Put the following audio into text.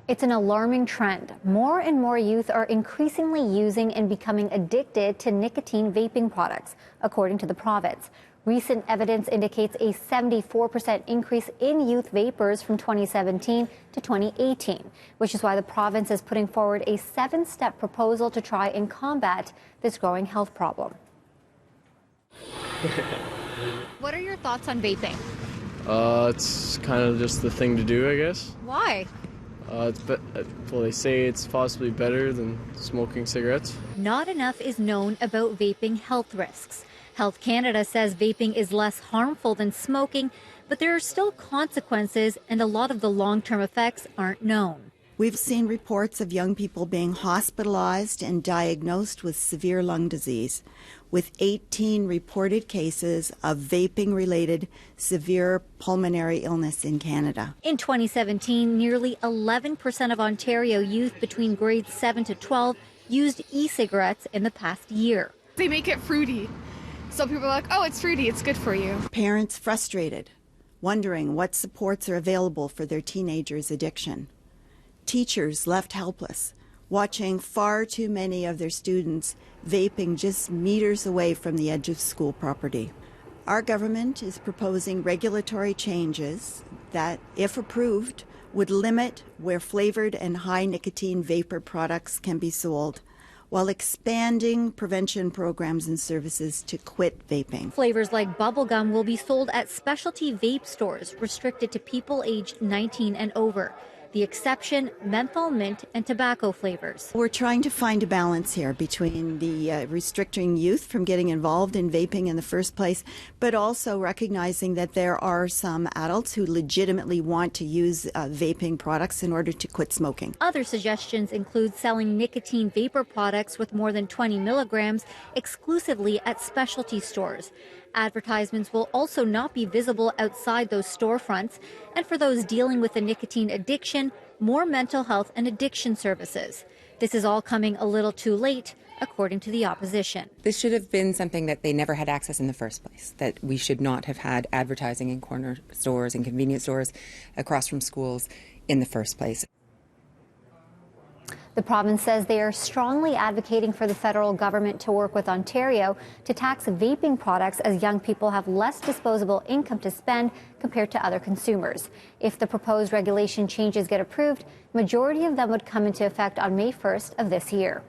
It's an alarming trend. More and more youth are increasingly using and becoming addicted to nicotine vaping products, according to the province. Recent evidence indicates a 74% increase in youth vapers from 2017 to 2018, which is why the province is putting forward a 7-step proposal to try and combat this growing health problem. What are your thoughts on vaping? It's kind of just the thing to do, I guess. Why? Well, they say it's possibly better than smoking cigarettes. Not enough is known about vaping health risks. Health Canada says vaping is less harmful than smoking, but there are still consequences and a lot of the long-term effects aren't known. We've seen reports of young people being hospitalized and diagnosed with severe lung disease, with 18 reported cases of vaping-related severe pulmonary illness in Canada. In 2017, nearly 11% of Ontario youth between grades 7 to 12 used e-cigarettes in the past year. They make it fruity. So people are like, oh, it's fruity, it's good for you. Parents frustrated, wondering what supports are available for their teenagers' addiction. Teachers left helpless, watching far too many of their students vaping just meters away from the edge of school property. Our government is proposing regulatory changes that, if approved, would limit where flavoured and high nicotine vapor products can be sold, while expanding prevention programs and services to quit vaping. Flavors like bubblegum will be sold at specialty vape stores restricted to people aged 19 and over. The exception, menthol, mint, and tobacco flavors. We're trying to find a balance here between the restricting youth from getting involved in vaping in the first place, but also recognizing that there are some adults who legitimately want to use vaping products in order to quit smoking. Other suggestions include selling nicotine vapor products with more than 20 milligrams exclusively at specialty stores. Advertisements will also not be visible outside those storefronts. And for those dealing with a nicotine addiction, more mental health and addiction services. This is all coming a little too late, according to the opposition. This should have been something that they never had access in the first place, that we should not have had advertising in corner stores and convenience stores across from schools in the first place. The province says they are strongly advocating for the federal government to work with Ontario to tax vaping products as young people have less disposable income to spend compared to other consumers. If the proposed regulation changes get approved, majority of them would come into effect on May 1st of this year.